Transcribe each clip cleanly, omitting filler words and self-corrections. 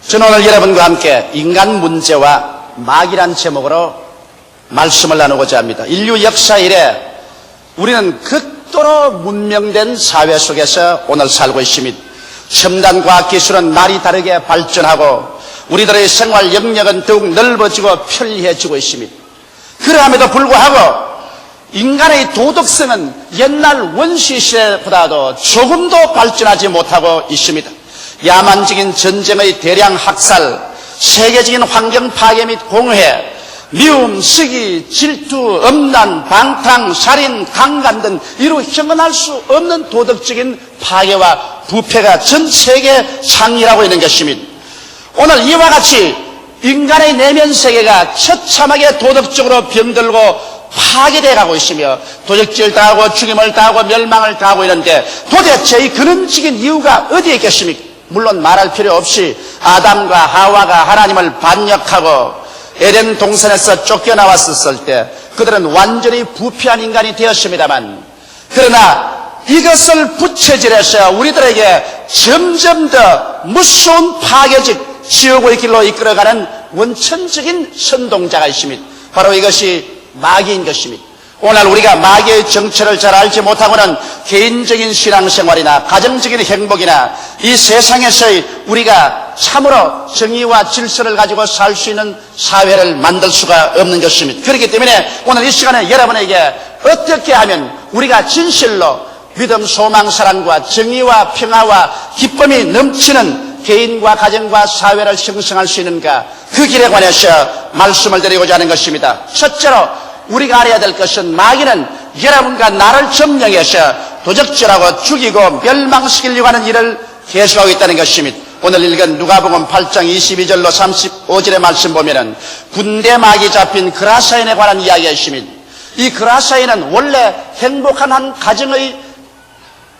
저는 오늘 여러분과 함께 인간 문제와 마귀란 제목으로 말씀을 나누고자 합니다. 인류 역사 이래 우리는 극도로 문명된 사회 속에서 오늘 살고 있습니다. 첨단 과학기술은 날이 다르게 발전하고 우리들의 생활 영역은 더욱 넓어지고 편리해지고 있습니다. 그러함에도 불구하고 인간의 도덕성은 옛날 원시시대보다도 조금도 발전하지 못하고 있습니다. 야만적인 전쟁의 대량 학살, 세계적인 환경 파괴 및 공해, 미움, 시기, 질투, 엄난, 방탕, 살인, 강간 등 이루 형언할 수 없는 도덕적인 파괴와 부패가 전 세계에 창렬하고 있는 것입니다. 오늘 이와 같이 인간의 내면 세계가 처참하게 도덕적으로 병들고 파괴되어 가고 있으며 도적질을 당하고 죽임을 당하고 멸망을 당하고 있는데 도대체 이 근원적인 이유가 어디에 있겠습니까? 물론 말할 필요 없이 아담과 하와가 하나님을 반역하고 에덴 동산에서 쫓겨나왔었을 때 그들은 완전히 부패한 인간이 되었습니다만, 그러나 이것을 부채질해서 우리들에게 점점 더 무서운 파괴적 지옥의 길로 이끌어가는 원천적인 선동자가 있습니다. 바로 이것이 마귀인 것입니다. 오늘 우리가 마귀의 정체를 잘 알지 못하고는 개인적인 신앙생활이나 가정적인 행복이나 이 세상에서의 우리가 참으로 정의와 질서를 가지고 살 수 있는 사회를 만들 수가 없는 것입니다. 그렇기 때문에 오늘 이 시간에 여러분에게 어떻게 하면 우리가 진실로 믿음, 소망, 사랑과 정의와 평화와 기쁨이 넘치는 개인과 가정과 사회를 형성할 수 있는가, 그 길에 관해서 말씀을 드리고자 하는 것입니다. 첫째로 우리가 알아야 될 것은 마귀는 여러분과 나를 점령해서 도적질하고 죽이고 멸망시키려고 하는 일을 계속하고 있다는 것입니다. 오늘 읽은 누가복음 8장 22절로 35절의 말씀 보면은 군대 마귀 잡힌 그라사인에 관한 이야기가 있습니다. 이 그라사인은 원래 행복한 한 가정의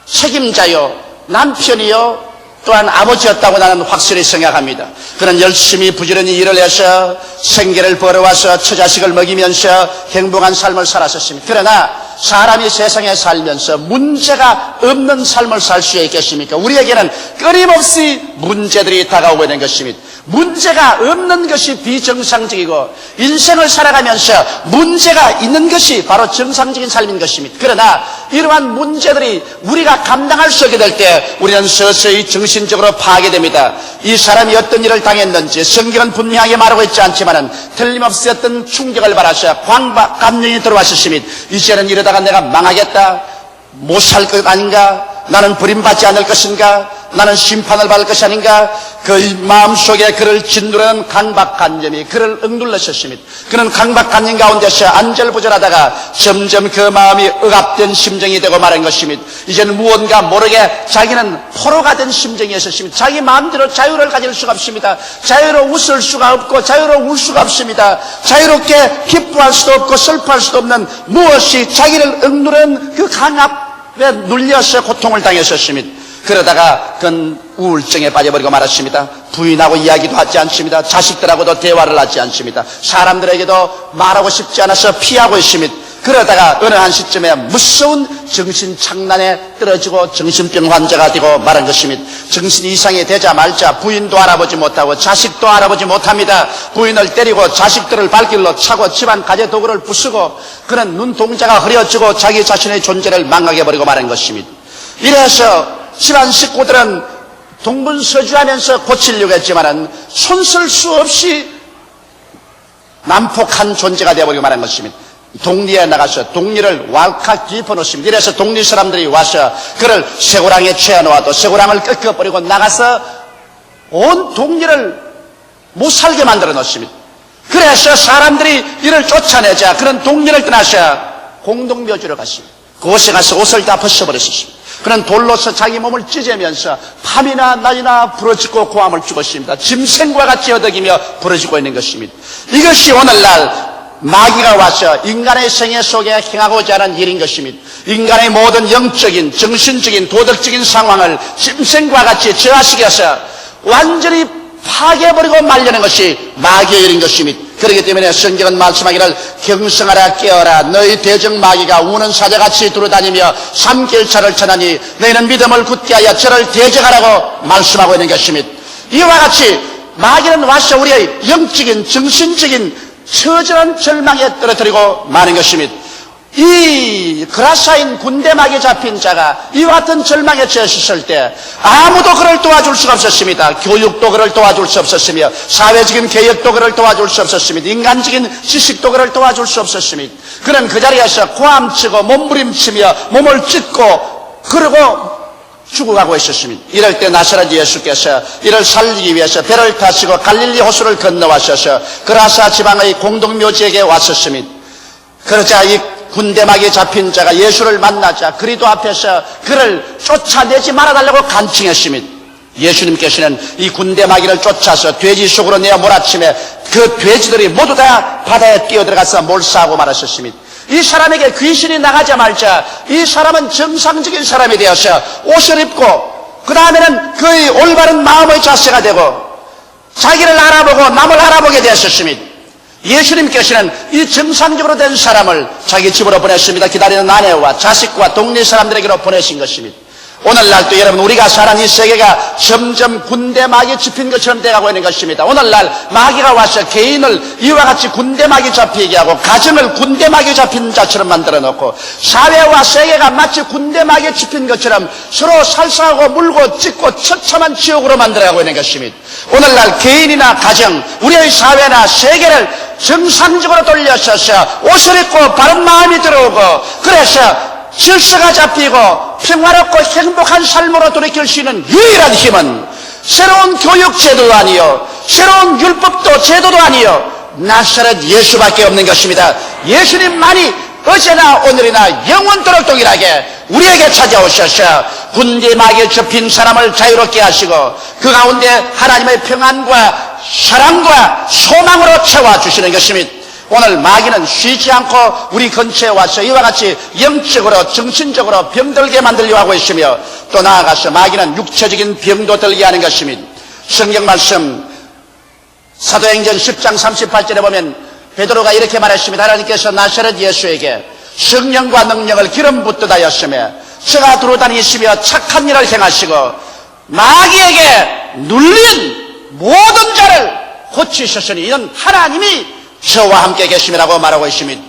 책임자요, 남편이요, 또한 아버지였다고 나는 확실히 생각합니다. 그는 열심히 부지런히 일을 해서 생계를 벌어와서 처자식을 먹이면서 행복한 삶을 살았었습니다. 그러나 사람이 세상에 살면서 문제가 없는 삶을 살 수 있겠습니까? 우리에게는 끊임없이 문제들이 다가오고 있는 것입니다. 문제가 없는 것이 비정상적이고 인생을 살아가면서 문제가 있는 것이 바로 정상적인 삶인 것입니다. 그러나 이러한 문제들이 우리가 감당할 수 없게 될 때 우리는 서서히 정신적으로 파괴됩니다. 이 사람이 어떤 일을 당했는지 성경은 분명하게 말하고 있지 않지만은 틀림없이 어떤 충격을 받아서 광박 감정이 들어왔었습니다. 이제는 이러다가 내가 망하겠다, 못 살 것 아닌가, 나는 버림받지 않을 것인가, 나는 심판을 받을 것이 아닌가, 그 마음속에 그를 짓누르는 강박관념이 그를 억눌렀었습니다. 그는 강박관념 가운데서 안절부절하다가 점점 그 마음이 억압된 심정이 되고 말한 것입니다. 이제는 무언가 모르게 자기는 포로가 된 심정이었습니다. 자기 마음대로 자유를 가질 수가 없습니다. 자유로 웃을 수가 없고 자유로 울 수가 없습니다. 자유롭게 기뻐할 수도 없고 슬퍼할 수도 없는 무엇이 자기를 억누른 그 강압에 눌려서 고통을 당했었습니다. 그러다가 그는 우울증에 빠져버리고 말았습니다. 부인하고 이야기도 하지 않습니다. 자식들하고도 대화를 하지 않습니다. 사람들에게도 말하고 싶지 않아서 피하고 있습니다. 그러다가 어느 한 시점에 무서운 정신착란에 떨어지고 정신병 환자가 되고 말한 것입니다. 정신 이상이 되자 말자 부인도 알아보지 못하고 자식도 알아보지 못합니다. 부인을 때리고 자식들을 발길로 차고 집안 가재도구를 부수고 그는 눈동자가 흐려지고 자기 자신의 존재를 망각해버리고 말한 것입니다. 이래서 집안 식구들은 동분서주하면서 고치려고 했지만은 손쓸 수 없이 난폭한 존재가 되어버리고 말한 것입니다. 독리에 나가서 독리를 왈칵 뒤집어놓습니다. 이래서 독리 사람들이 와서 그를 쇠고랑에 채워놓아도 쇠고랑을 꺾어버리고 나가서 온 독리를 못 살게 만들어 놓습니다. 그래서 사람들이 이를 쫓아내자 그는 독리를 떠나서 공동묘지로 갔습니다. 그곳에 가서 옷을 다 벗어버렸습니다. 그는 돌로서 자기 몸을 찢으면서 밤이나 낮이나 부러지고 고함을 죽었습니다. 짐승과 같이 허덕이며 부러지고 있는 것입니다. 이것이 오늘날 마귀가 와서 인간의 생애 속에 행하고자 하는 일인 것입니다. 인간의 모든 영적인, 정신적인, 도덕적인 상황을 짐승과 같이 저하시켜서 완전히 파괴해버리고 말려는 것이 마귀의 일인 것입니다. 그렇기 때문에 성경은 말씀하기를 경성하라 깨어라 너희 대적 마귀가 우는 사자같이 두루다니며 삼킬차를 쳐나니 너희는 믿음을 굳게 하여 저를 대적하라고 말씀하고 있는 것입니다. 이와 같이 마귀는 와서 우리의 영적인, 정신적인 처절한 절망에 떨어뜨리고 마는 것입니다. 이 그라사인 군대 막에 잡힌 자가 이와 같은 절망에 처했을 때 아무도 그를 도와줄 수가 없었습니다. 교육도 그를 도와줄 수 없었으며 사회적인 개혁도 그를 도와줄 수 없었습니다. 인간적인 지식도 그를 도와줄 수 없었습니다. 그는 그 자리에서 고함치고 몸부림치며 몸을 찢고 그러고 죽어가고 있었습니다. 이럴 때 나사렛 예수께서 이를 살리기 위해서 배를 타시고 갈릴리 호수를 건너와셔서 그라사 지방의 공동묘지에게 왔었습니다. 그러자 이 군대막에 잡힌 자가 예수를 만나자 그리도 앞에서 그를 쫓아내지 말아달라고 간청했습니다. 예수님께서는 이 군대마귀를 쫓아서 돼지 속으로 내어 몰아치며 그 돼지들이 모두 다 바다에 뛰어들어가서 몰사하고 말았었습니다. 이 사람에게 귀신이 나가자 말자 이 사람은 정상적인 사람이 되어서 옷을 입고 그 다음에는 그의 올바른 마음의 자세가 되고 자기를 알아보고 남을 알아보게 되었습니다. 예수님께서는 이 정상적으로 된 사람을 자기 집으로 보냈습니다. 기다리는 아내와 자식과 동네 사람들에게로 보내신 것입니다. 오늘날도 여러분 우리가 사는 이 세계가 점점 군대 마귀에 잡힌 것처럼 돼가고 있는 것입니다. 오늘날 마귀가 와서 개인을 이와 같이 군대 마귀에 잡히게 하고 가정을 군대 마귀에 잡힌 자처럼 만들어 놓고 사회와 세계가 마치 군대 마귀에 잡힌 것처럼 서로 살살하고 물고 찢고 처참한 지옥으로 만들어가고 있는 것입니다. 오늘날 개인이나 가정 우리의 사회나 세계를 정상적으로 돌려서서 옷을 입고 바른 마음이 들어오고 그래서 질서가 잡히고 평화롭고 행복한 삶으로 돌이킬 수 있는 유일한 힘은 새로운 교육제도도 아니요 새로운 율법도 제도도 아니요 나사렛 예수밖에 없는 것입니다. 예수님만이 어제나 오늘이나 영원토록 동일하게 우리에게 찾아오셔서 군대 마귀에 접힌 사람을 자유롭게 하시고 그 가운데 하나님의 평안과 사랑과 소망으로 채워주시는 것입니다. 오늘 마귀는 쉬지 않고 우리 근처에 와서 이와 같이 영적으로 정신적으로 병들게 만들려고 하고 있으며 또 나아가서 마귀는 육체적인 병도 들게 하는 것입니다. 성경 말씀 사도행전 10장 38절에 보면 베드로가 이렇게 말했습니다. 하나님께서 나사렛 예수에게 성령과 능력을 기름 붓듯 하였으며 저가 두루다니시며 착한 일을 행하시고 마귀에게 눌린 모든 자를 고치셨으니 이는 하나님이 저와 함께 계심이라고 말하고 있습니다.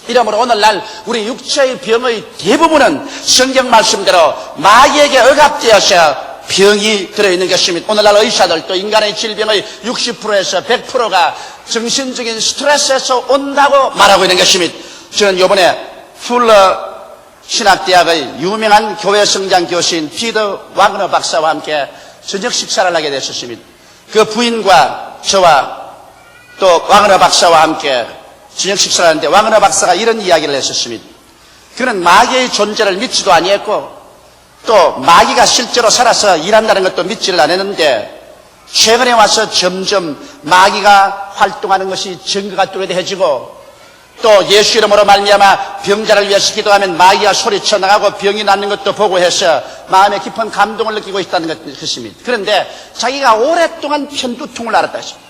이러므로 오늘날 우리 육체의 병의 대부분은 성경 말씀대로 마귀에게 억압되어서 병이 들어있는 것입니다. 오늘날 의사들도 인간의 질병의 60%에서 100%가 정신적인 스트레스에서 온다고 말하고 있는 것입니다. 저는 이번에 풀러 신학대학의 유명한 교회 성장 교수인 피터 와그너 박사와 함께 저녁 식사를 하게 됐었습니다. 그 부인과 저와 또 와그너 박사와 함께 저녁 식사를 하는데 와그너 박사가 이런 이야기를 했었습니다. 그는 마귀의 존재를 믿지도 아니했고 또 마귀가 실제로 살아서 일한다는 것도 믿지를 않았는데 최근에 와서 점점 마귀가 활동하는 것이 증거가 뚜렷해지고 또 예수 이름으로 말미암아 병자를 위해서 기도하면 마귀가 소리쳐 나가고 병이 낫는 것도 보고 해서 마음에 깊은 감동을 느끼고 있다는 것입니다. 그런데 자기가 오랫동안 편두통을 앓았다 했습니다.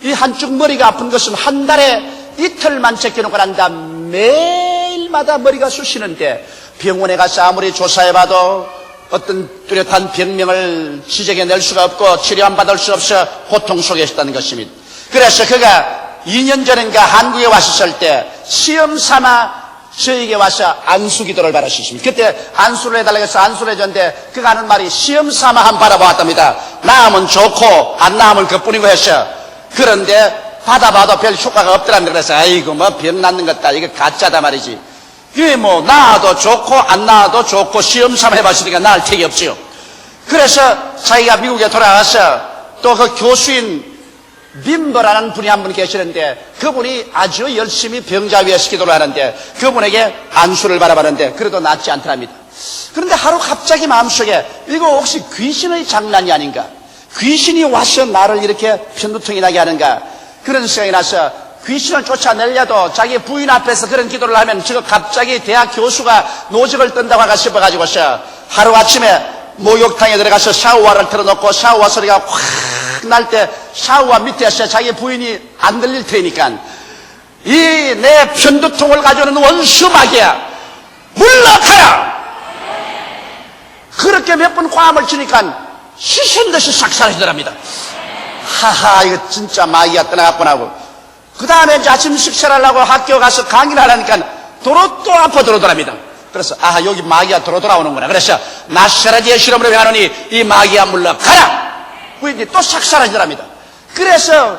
이 한쪽 머리가 아픈 것은 한 달에 이틀만 제껴놓고 난 다음 매일마다 머리가 쑤시는데 병원에 가서 아무리 조사해봐도 어떤 뚜렷한 병명을 지적해낼 수가 없고 치료만 받을 수 없어 고통 속에 있다는 것입니다. 그래서 그가 2년 전인가 한국에 왔었을 때 시험 삼아 저에게 와서 안수기도를 받았습니다. 그때 안수를 해달라고 해서 안수를 해줬는데 그가 하는 말이 시험 삼아 한번 받아보았답니다. 나으면 좋고 안 나으면 그뿐이고 했어. 그런데 받아봐도 별 효과가 없더랍니다. 그래서 아이고 뭐 병 낫는 것다 이거 가짜다 말이지. 이게 뭐 나아도 좋고 안 나아도 좋고 시험 삼아 해봤으니까 나을 택이 없지요. 그래서 자기가 미국에 돌아가서 또 그 교수인 빈버라는 분이 한 분 계시는데 그분이 아주 열심히 병자 위에서 기도를 하는데 그분에게 안수를 받아봤는데 그래도 낫지 않더랍니다. 그런데 하루 갑자기 마음속에 이거 혹시 귀신의 장난이 아닌가? 귀신이 와서 나를 이렇게 편두통이 나게 하는가? 그런 생각이 나서 귀신을 쫓아내려도 자기 부인 앞에서 그런 기도를 하면 지금 갑자기 대학 교수가 노적을 뜬다고 하가 싶어가지고서 하루아침에 목욕탕에 들어가서 샤워를 틀어놓고 샤워 소리가 확 날 때 샤워 밑에서 자기 부인이 안 들릴 테니까 이 내 편두통을 가져오는 원수 마귀야 물러가라. 그렇게 몇 번 과음을 치니까 시신 듯이 싹 사라지더랍니다. 하하, 이거 진짜 마귀가 떠나갔구나 하고, 그 다음에 이제 아침 식사를 하려고 학교 가서 강의를 하려니까 도로 또 앞으로 들어오더랍니다. 그래서 아하, 여기 마귀가 돌아오는구나. 그래서 나사렛 예수 이름으로 명하노니 이 마귀야 물러가라. 부인이 또 싹 사라지더랍니다. 그래서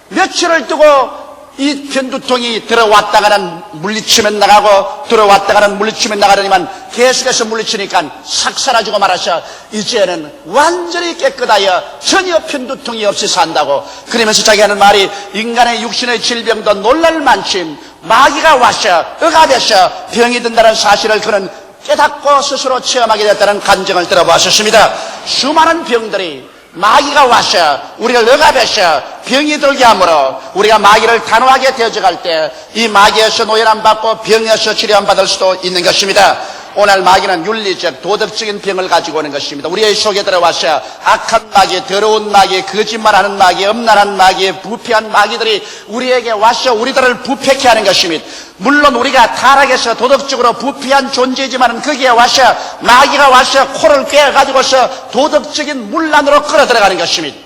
며칠을 두고 이 편두통이 들어왔다가는 물리치면 나가고 들어왔다가는 물리치면 나가더니만 계속해서 물리치니까 싹 사라지고 말아서 이제는 완전히 깨끗하여 전혀 편두통이 없이 산다고. 그러면서 자기 하는 말이 인간의 육신의 질병도 놀랄만큼 마귀가 와서 억압해서 병이 든다는 사실을 그는 깨닫고 스스로 체험하게 됐다는 간증을 들어보았습니다. 수많은 병들이 마귀가 와서 우리를 억압해서 병이 들게 하므로 우리가 마귀를 단호하게 대적할 때 이 마귀에서 노예람 받고 병에서 치료함 받을 수도 있는 것입니다. 오늘 마귀는 윤리적 도덕적인 병을 가지고 오는 것입니다. 우리의 속에 들어와서 악한 마귀, 더러운 마귀, 거짓말하는 마귀, 음란한 마귀, 부패한 마귀들이 우리에게 와서 우리들을 부패케 하는 것입니다. 물론 우리가 타락해서 도덕적으로 부패한 존재이지만 거기에 와서 마귀가 와서 코를 꿰어가지고서 도덕적인 문란으로 끌어 들어가는 것입니다.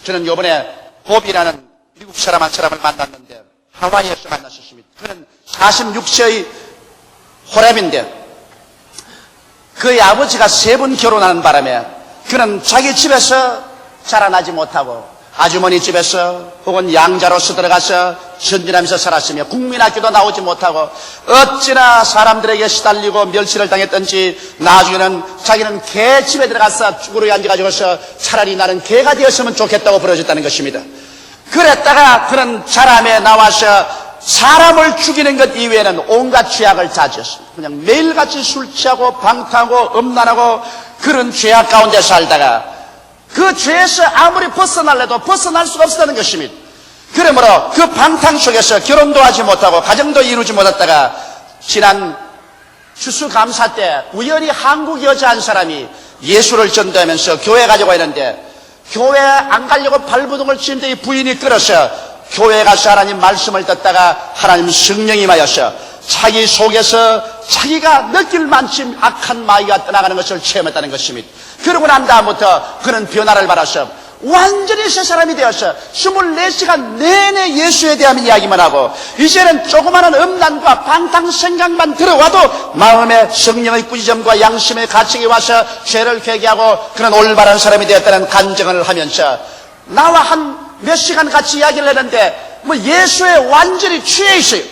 저는 이번에 봅이라는 미국 사람 한 사람을 만났는데 하와이에서 만났었습니다. 그는 46세의 호랩인데 그의 아버지가 3번 결혼하는 바람에 그는 자기 집에서 자라나지 못하고 아주머니 집에서 혹은 양자로서 들어가서 전진하면서 살았으며 국민학교도 나오지 못하고 어찌나 사람들에게 시달리고 멸시를 당했던지 나중에는 자기는 개 집에 들어가서 쭈그러기 앉아가지고서 차라리 나는 개가 되었으면 좋겠다고 부러졌다는 것입니다. 그랬다가 그는 자람에 나와서 사람을 죽이는 것 이외에는 온갖 죄악을 자지었습니다. 그냥 매일같이 술 취하고 방탕하고 음란하고 그런 죄악 가운데 살다가 그 죄에서 아무리 벗어날래도 벗어날 수가 없었다는 것입니다. 그러므로 그 방탕 속에서 결혼도 하지 못하고 가정도 이루지 못했다가 지난 추수감사 때 우연히 한국 여자 한 사람이 예수를 전도하면서 교회 가지고 있는데 교회 안 가려고 발부둥을 치는데 이 부인이 끌어서 교회에 가서 하나님 말씀을 듣다가 하나님 성령이 임하여서 자기 속에서 자기가 느낄 만큼 악한 마귀가 떠나가는 것을 체험했다는 것입니다. 그러고 난 다음부터 그는 변화를 받아서 완전히 새 사람이 되어서 24시간 내내 예수에 대한 이야기만 하고 이제는 조그마한 음란과 방탕 생각만 들어와도 마음에 성령의 꾸짖음과 양심의 가책이 와서 죄를 회개하고 그런 올바른 사람이 되었다는 간증을 하면서 나와 한 몇 시간 같이 이야기를 했는데 뭐 예수에 완전히 취해 있어요.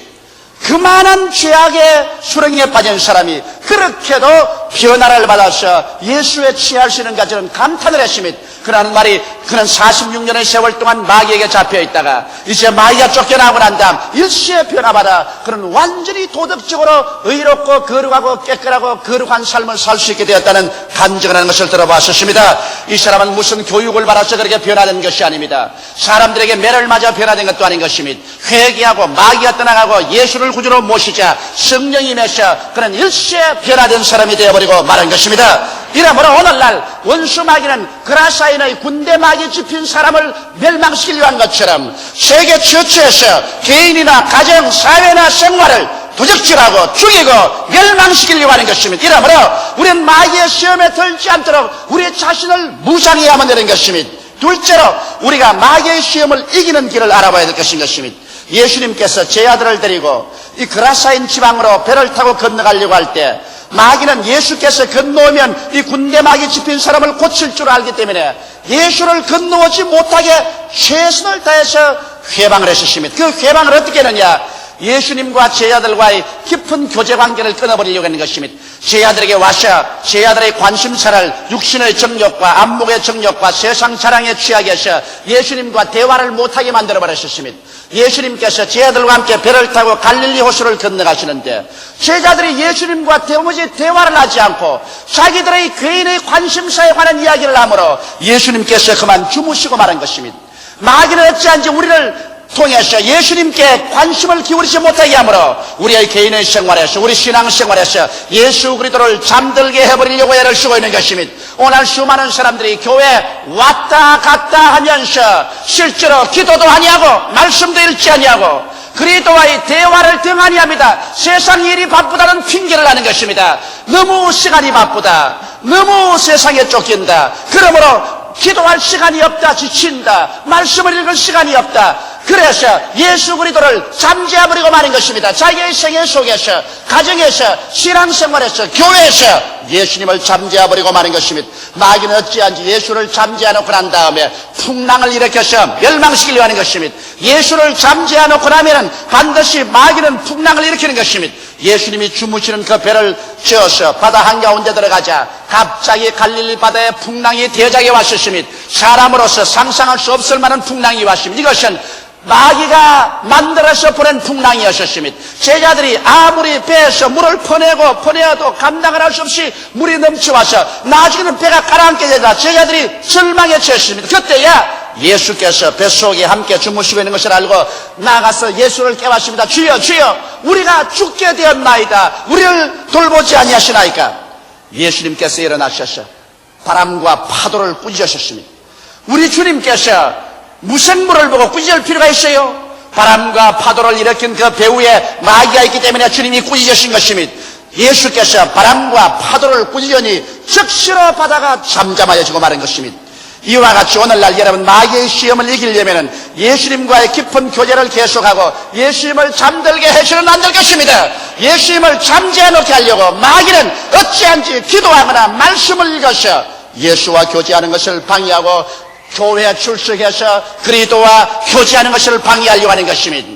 그만한 죄악의 수렁에 빠진 사람이 그렇게도 변화를 받아서 예수에 취할 수 있는가 저는 감탄을 했습니다. 그러는 말이 그는 46년의 세월 동안 마귀에게 잡혀있다가 이제 마귀가 쫓겨나고 난 다음 일시에 변화받아 그는 완전히 도덕적으로 의롭고 거룩하고 깨끗하고 거룩한 삶을 살 수 있게 되었다는 간증을 하는 것을 들어봤었습니다. 이 사람은 무슨 교육을 받아서 그렇게 변화된 것이 아닙니다. 사람들에게 매를 맞아 변화된 것도 아닌 것입니다. 회개하고 마귀가 떠나가고 예수를 구주로 모시자 성령이 임해서 그는 일시에 변화된 사람이 되어버리고 말한 것입니다. 이러므로 오늘날 원수 마귀는 그라사인의 군대 마귀 집힌 사람을 멸망시키려고 한 것처럼 세계 처처에서 개인이나 가정, 사회나 생활을 도적질하고 죽이고 멸망시키려고 하는 것입니다. 이러므로 우리는 마귀의 시험에 들지 않도록 우리 자신을 무장해야만 되는 것입니다. 둘째로 우리가 마귀의 시험을 이기는 길을 알아봐야 될 것인 것입니다. 예수님께서 제 아들을 데리고 이 그라사인 지방으로 배를 타고 건너가려고 할 때 마귀는 예수께서 건너오면 이 군대 마귀 집힌 사람을 고칠 줄 알기 때문에 예수를 건너오지 못하게 최선을 다해서 회방을 했었습니다. 그 회방을 어떻게 했느냐? 예수님과 제자들과의 깊은 교제 관계를 끊어버리려고 하는 것입니다. 제자들에게 와서 제자들의 관심사를 육신의 정욕과 안목의 정욕과 세상 자랑에 취하게해서 예수님과 대화를 못하게 만들어버렸습니다. 예수님께서 제자들과 함께 배를 타고 갈릴리 호수를 건너가시는데 제자들이 예수님과 도무지 대화를 하지 않고 자기들의 개인의 관심사에 관한 이야기를 하므로 예수님께서 그만 주무시고 말한 것입니다. 마귀는 어찌한지 우리를 통해서 예수님께 관심을 기울이지 못하게 하므로 우리의 개인의 생활에서 우리 신앙생활에서 예수 그리스도를 잠들게 해버리려고 애를 쓰고 있는 것입니다. 오늘 수많은 사람들이 교회 왔다 갔다 하면서 실제로 기도도 아니하고 말씀도 읽지 아니하고 그리스도와의 대화를 등한히 합니다. 세상 일이 바쁘다는 핑계를 하는 것입니다. 너무 시간이 바쁘다. 너무 세상에 쫓긴다. 그러므로 기도할 시간이 없다, 지친다. 말씀을 읽을 시간이 없다. 그래서 예수 그리스도를 잠재워버리고 마는 것입니다. 자기의 생애 속에서, 가정에서, 신앙생활에서, 교회에서 예수님을 잠재워버리고 마는 것입니다. 마귀는 어찌한지 예수를 잠재워놓고 난 다음에 풍랑을 일으켜서 멸망시키려 하는 것입니다. 예수를 잠재워놓고 나면 반드시 마귀는 풍랑을 일으키는 것입니다. 예수님이 주무시는 그 배를 지어서 바다 한가운데 들어가자 갑자기 갈릴리 바다에 풍랑이 대작에 왔었습니다. 사람으로서 상상할 수 없을 만한 풍랑이 왔습니다. 이것은 마귀가 만들어서 보낸 풍랑이었습니다. 제자들이 아무리 배에서 물을 퍼내어도 감당을 할 수 없이 물이 넘쳐와서 나중에는 배가 가라앉게 되자 제자들이 절망에 처했습니다. 그때야 예수께서 뱃속에 함께 주무시고 있는 것을 알고 나가서 예수를 깨웠습니다. 주여 주여 우리가 죽게 되었나이다. 우리를 돌보지 아니하시나이까. 예수님께서 일어나셔서 바람과 파도를 꾸짖으셨습니다. 우리 주님께서 무슨 물을 보고 꾸짖을 필요가 있어요? 바람과 파도를 일으킨 그 배후에 마귀가 있기 때문에 주님이 꾸짖으신 것입니다. 예수께서 바람과 파도를 꾸짖으니 즉시로 바다가 잠잠하여지고 마는 것입니다. 이와 같이 오늘날 여러분 마귀의 시험을 이기려면 예수님과의 깊은 교제를 계속하고 예수님을 잠들게 해서는 안 될 것입니다. 예수님을 잠재해 놓게 하려고 마귀는 어찌한지 기도하거나 말씀을 읽어서 예수와 교제하는 것을 방해하고 교회에 출석해서 그리스도와 교제하는 것을 방해하려고 하는 것입니다.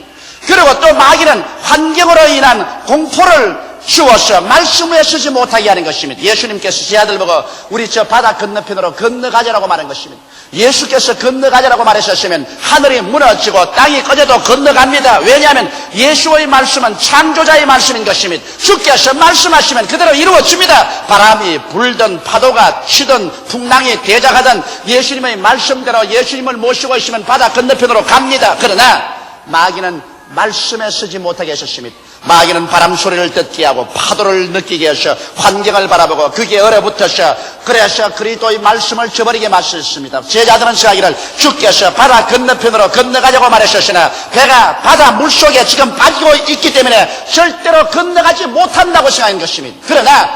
그리고 또 마귀는 환경으로 인한 공포를 주어서 말씀 위에 서지 못하게 하는 것입니다. 예수님께서 제 아들 보고 우리 저 바다 건너편으로 건너가자라고 말한 것입니다. 예수께서 건너가자라고 말하셨으면 하늘이 무너지고 땅이 꺼져도 건너갑니다. 왜냐하면 예수의 말씀은 창조자의 말씀인 것입니다. 주께서 말씀하시면 그대로 이루어집니다. 바람이 불든 파도가 치든 풍랑이 대작하든 예수님의 말씀대로 예수님을 모시고 있으면 바다 건너편으로 갑니다. 그러나 마귀는 말씀에 서지 못하게 하셨습니다. 마귀는 바람 소리를 듣게 하고 파도를 느끼게 해서 환경을 바라보고 그게 얼어붙어서 그래서 그리스도의 말씀을 저버리게 마셨습니다. 제자들은 생각하기를 주께서 바다 건너편으로 건너가자고 말하셨으나 배가 바다 물속에 지금 빠지고 있기 때문에 절대로 건너가지 못한다고 생각한 것입니다. 그러나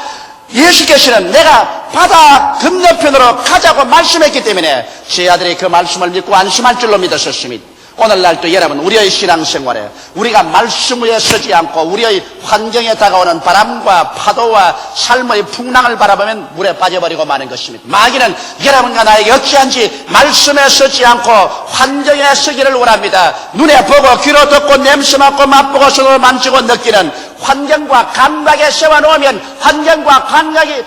예수께서는 내가 바다 건너편으로 가자고 말씀했기 때문에 제 아들이 그 말씀을 믿고 안심할 줄로 믿었습니다. 오늘날도 여러분 우리의 신앙생활에 우리가 말씀 위에 서지 않고 우리의 환경에 다가오는 바람과 파도와 삶의 풍랑을 바라보면 물에 빠져버리고 마는 것입니다. 마귀는 여러분과 나에게 어찌한지 말씀에 서지 않고 환경에 서기를 원합니다. 눈에 보고 귀로 듣고 냄새 맡고 맛보고 손으로 만지고 느끼는 환경과 감각에 세워놓으면 환경과 감각이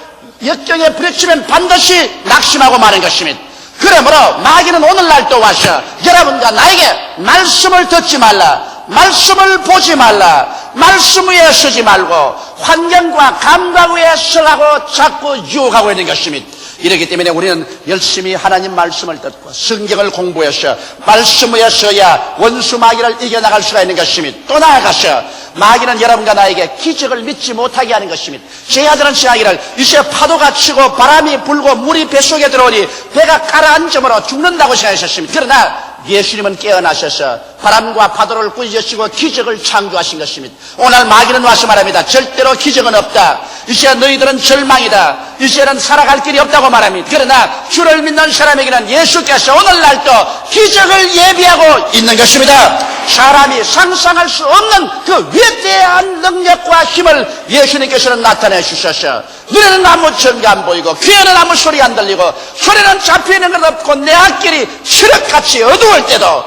역경에 부딪히면 반드시 낙심하고 마는 것입니다. 그러므로 마귀는 오늘날도 와서 여러분과 나에게 말씀을 듣지 말라, 말씀을 보지 말라, 말씀 위에 서지 말고 환경과 감각 위에 서라고 자꾸 유혹하고 있는 것입니다. 이렇기 때문에 우리는 열심히 하나님 말씀을 듣고 성경을 공부해서 말씀 위에 서야 원수 마귀를 이겨나갈 수가 있는 것입니다. 또 나아가서 마귀는 여러분과 나에게 기적을 믿지 못하게 하는 것입니다. 제 아들은 생각하기를 이제 파도가 치고 바람이 불고 물이 뱃속에 들어오니 배가 가라앉음으로 죽는다고 생각하셨습니다. 그러나 예수님은 깨어나셔서 바람과 파도를 꾸짖으시고 기적을 창조하신 것입니다. 오늘 마귀는 와서 말합니다. 절대로 기적은 없다. 이제 너희들은 절망이다. 이제는 살아갈 길이 없다고 말합니다. 그러나 주를 믿는 사람에게는 예수께서 오늘날도 기적을 예비하고 있는 것입니다. 사람이 상상할 수 없는 그 위대한 능력과 힘을 예수님께서는 나타내 주셔서 눈에는 아무 증거 안 보이고 귀에는 아무 소리 안 들리고 소리는 잡히는 것 없고 내 앞길이 칠흑같이 어두울 때도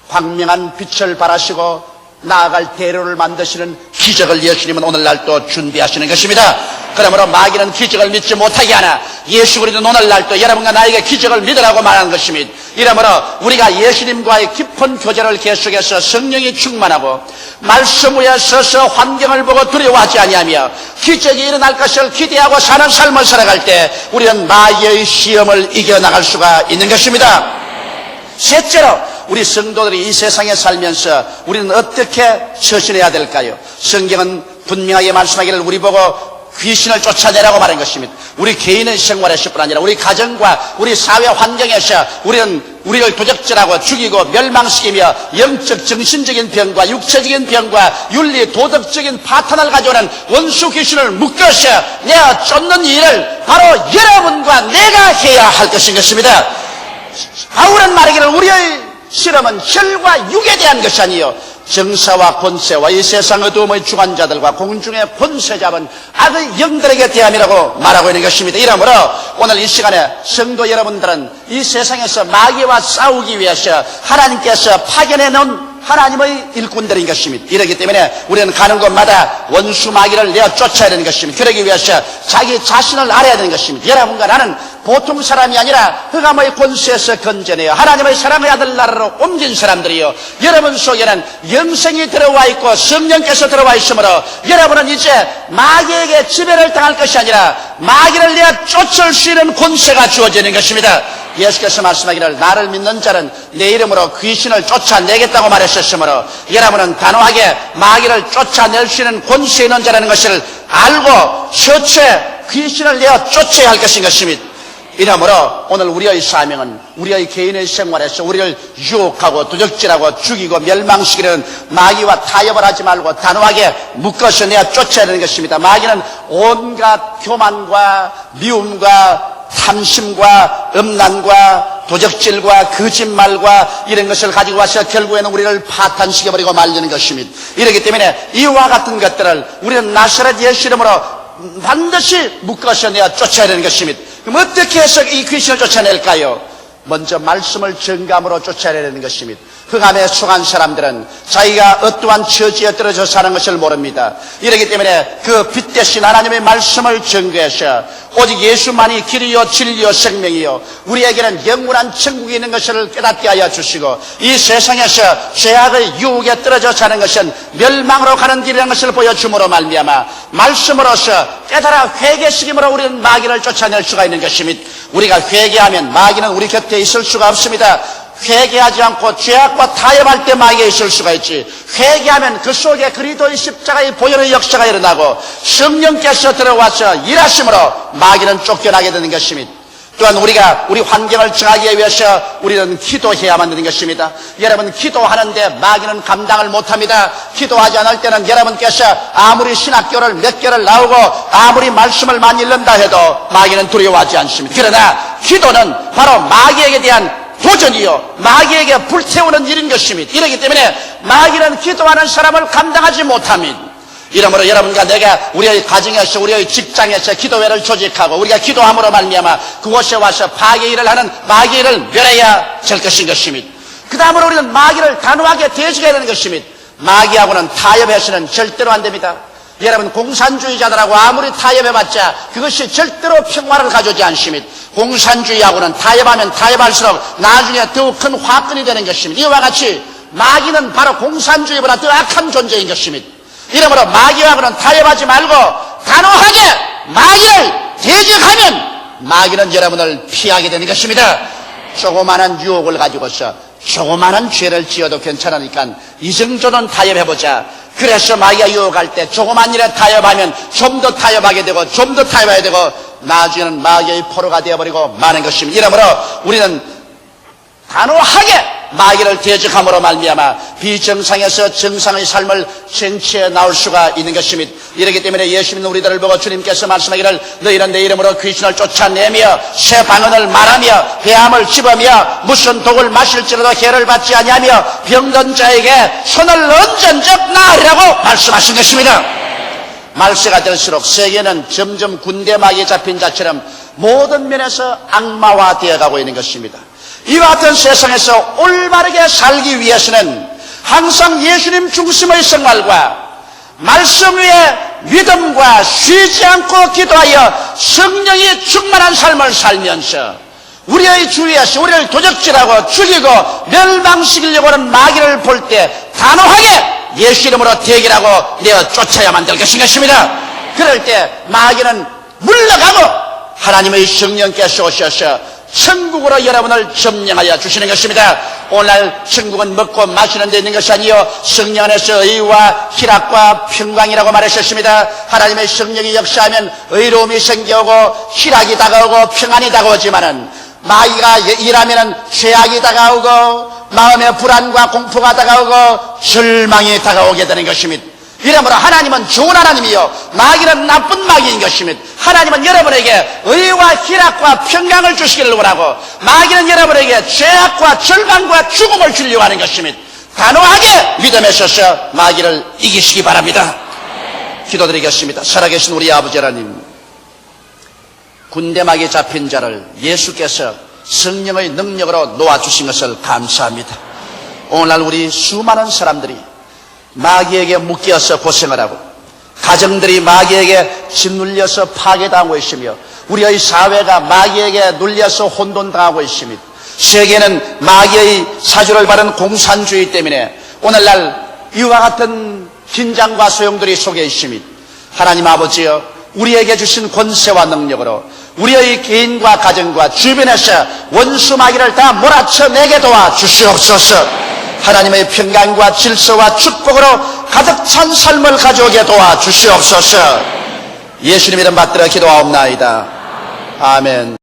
광명한 빛을 발하시고 나아갈 대로를 만드시는 기적을 예수님은 오늘날도 준비하시는 것입니다. 그러므로 마귀는 기적을 믿지 못하게 하나 예수 그리스도는 오늘날도 여러분과 나에게 기적을 믿으라고 말하는 것입니다. 이러므로 우리가 예수님과의 깊은 교제를 계속해서 성령이 충만하고 말씀 위에 서서 환경을 보고 두려워하지 아니하며 기적이 일어날 것을 기대하고 사는 삶을 살아갈 때 우리는 마귀의 시험을 이겨나갈 수가 있는 것입니다. 셋째로 우리 성도들이 이 세상에 살면서 우리는 어떻게 처신해야 될까요? 성경은 분명하게 말씀하기를 우리 보고 귀신을 쫓아내라고 말한 것입니다. 우리 개인의 생활에서뿐 아니라 우리 가정과 우리 사회 환경에서 우리를 도적질하고 죽이고 멸망시키며 영적 정신적인 병과 육체적인 병과 윤리 도덕적인 파탄을 가져오는 원수 귀신을 묶어서 내가 쫓는 일을 바로 여러분과 내가 해야 할 것인 것입니다. 바울은 말하기를 우리의 실험은 혈과 육에 대한 것이 아니요 정사와 권세와 이 세상 어두움의 주관자들과 공중의 권세 잡은 악의 영들에게 대함이라고 말하고 있는 것입니다. 이러므로 오늘 이 시간에 성도 여러분들은 이 세상에서 마귀와 싸우기 위해서 하나님께서 파견해 놓은 하나님의 일꾼들인 것입니다. 이러기 때문에 우리는 가는 곳마다 원수 마귀를 내어 쫓아야 되는 것입니다. 그러기 위해서 자기 자신을 알아야 되는 것입니다. 여러분과 나는 보통 사람이 아니라 흑암의 권세에서 건져내어 하나님의 사랑의 아들 나라로 옮긴 사람들이요, 여러분 속에는 영생이 들어와 있고 성령께서 들어와 있으므로 여러분은 이제 마귀에게 지배를 당할 것이 아니라 마귀를 내어 쫓을 수 있는 권세가 주어지는 것입니다. 예수께서 말씀하기를 나를 믿는 자는 내 이름으로 귀신을 쫓아내겠다고 말하셨으므로 여러분은 단호하게 마귀를 쫓아낼 수 있는 권세 있는 자라는 것을 알고 첫째 귀신을 내어 쫓아야 할 것인 것입니다. 이러므로 오늘 우리의 사명은 우리의 개인의 생활에서 우리를 유혹하고 도적질하고 죽이고 멸망시키는 마귀와 타협을 하지 말고 단호하게 묶어서 내어 쫓아야 되는 것입니다. 마귀는 온갖 교만과 미움과 탐심과 음란과 도적질과 거짓말과 이런 것을 가지고 와서 결국에는 우리를 파탄시켜버리고 말리는 것입니다. 이렇기 때문에 이와 같은 것들을 우리는 나사렛 예수 이름으로 반드시 묶어서 내어 쫓아야 되는 것입니다. 그럼 어떻게 해서 이 귀신을 쫓아낼까요? 먼저 말씀을 정감으로 쫓아야 되는 것입니다. 흑암에 속한 사람들은 자기가 어떠한 처지에 떨어져 사는 것을 모릅니다. 이렇기 때문에 그 빛 대신 하나님의 말씀을 전거해서 오직 예수만이 길이요 진리요 생명이요 우리에게는 영원한 천국이 있는 것을 깨닫게 하여 주시고 이 세상에서 죄악의 유혹에 떨어져 사는 것은 멸망으로 가는 길이라는 것을 보여줌으로 말미암아 말씀으로서 깨달아 회개시킴으로 우리는 마귀를 쫓아낼 수가 있는 것입니다. 우리가 회개하면 마귀는 우리 곁에 있을 수가 없습니다. 회개하지 않고 죄악과 타협할 때 마귀가 있을 수가 있지. 회개하면 그 속에 그리스도의 십자가의 보혈의 역사가 일어나고 성령께서 들어와서 일하심으로 마귀는 쫓겨나게 되는 것입니다. 또한 우리가 우리 환경을 정하기 위해서 우리는 기도해야만 되는 것입니다. 여러분 기도하는데 마귀는 감당을 못합니다. 기도하지 않을 때는 여러분께서 아무리 신학교를 몇 개를 나오고 아무리 말씀을 많이 읽는다 해도 마귀는 두려워하지 않습니다. 그러나 기도는 바로 마귀에게 대한 도전이요 마귀에게 불태우는 일인 것입니다. 이렇기 때문에 마귀는 기도하는 사람을 감당하지 못합니다. 이러므로 여러분과 내가 우리의 가정에서 우리의 직장에서 기도회를 조직하고 우리가 기도함으로 말미암아 그곳에 와서 파괴 일을 하는 마귀를 멸해야 될 것인 것입니다. 그 다음으로 우리는 마귀를 단호하게 대적해야 되는 것입니다. 마귀하고는 타협해서는 절대로 안 됩니다. 여러분 공산주의자들하고 아무리 타협해봤자 그것이 절대로 평화를 가져오지 않습니다. 공산주의하고는 타협하면 타협할수록 나중에 더욱 큰 화끈이 되는 것입니다. 이와 같이 마귀는 바로 공산주의보다 더 악한 존재인 것입니다. 이러므로 마귀하고는 타협하지 말고 단호하게 마귀를 대적하면 마귀는 여러분을 피하게 되는 것입니다. 조그마한 유혹을 가지고서 조그마한 죄를 지어도 괜찮으니까 이 정도는 타협해보자. 그래서 마귀가 유혹할 때 조그만 일에 타협하면 좀 더 타협하게 되고 좀 더 타협해야 되고 나중에는 마귀의 포로가 되어버리고 마는 것입니다. 이러므로 우리는 단호하게 마귀를 대적함으로 말미암아 비정상에서 정상의 삶을 쟁취해 나올 수가 있는 것입니다. 이렇기 때문에 예수 믿는 우리들을 보고 주님께서 말씀하기를 너희는 내 이름으로 귀신을 쫓아내며 새 방언을 말하며 배암을 집으며 무슨 독을 마실지라도 해를 받지 아니하며 병든 자에게 손을 얹은 적 나으리라고 말씀하신 것입니다. 말세가 될수록 세계는 점점 군대 마귀에 잡힌 자처럼 모든 면에서 악마화되어 가고 있는 것입니다. 이와 같은 세상에서 올바르게 살기 위해서는 항상 예수님 중심의 생활과 말씀 위에 믿음과 쉬지 않고 기도하여 성령이 충만한 삶을 살면서 우리의 주위에서 우리를 도적질하고 죽이고 멸망시키려고 하는 마귀를 볼 때 단호하게 예수 이름으로 대결하고 내어 쫓아야만 될 것입니다. 그럴 때 마귀는 물러가고 하나님의 성령께서 오셔서 천국으로 여러분을 점령하여 주시는 것입니다. 오늘날 천국은 먹고 마시는 데 있는 것이 아니요 성령 안에서 의와 희락과 평강이라고 말하셨습니다. 하나님의 성령이 역사하면 의로움이 생겨오고 희락이 다가오고 평안이 다가오지만은 마귀가 일하면은 죄악이 다가오고 마음의 불안과 공포가 다가오고 절망이 다가오게 되는 것입니다. 이러므로 하나님은 좋은 하나님이요 마귀는 나쁜 마귀인 것입니다. 하나님은 여러분에게 의와 희락과 평강을 주시기를 원하고 마귀는 여러분에게 죄악과 절망과 죽음을 주려고 하는 것입니다. 단호하게 믿음에 서서 마귀를 이기시기 바랍니다. 기도드리겠습니다. 살아계신 우리 아버지 하나님, 군대막에 잡힌 자를 예수께서 성령의 능력으로 놓아주신 것을 감사합니다. 오늘날 우리 수많은 사람들이 마귀에게 묶여서 고생을 하고 가정들이 마귀에게 짓눌려서 파괴당하고 있으며 우리의 사회가 마귀에게 눌려서 혼돈당하고 있습니다. 세계는 마귀의 사주를 받은 공산주의 때문에 오늘날 이와 같은 긴장과 소용돌이 속에 있습니다. 하나님 아버지여, 우리에게 주신 권세와 능력으로 우리의 개인과 가정과 주변에서 원수 마귀를 다 몰아쳐내게 도와주시옵소서. 하나님의 평강과 질서와 축복으로 가득 찬 삶을 가져오게 도와주시옵소서. 예수님 이름 받들어 기도하옵나이다. 아멘.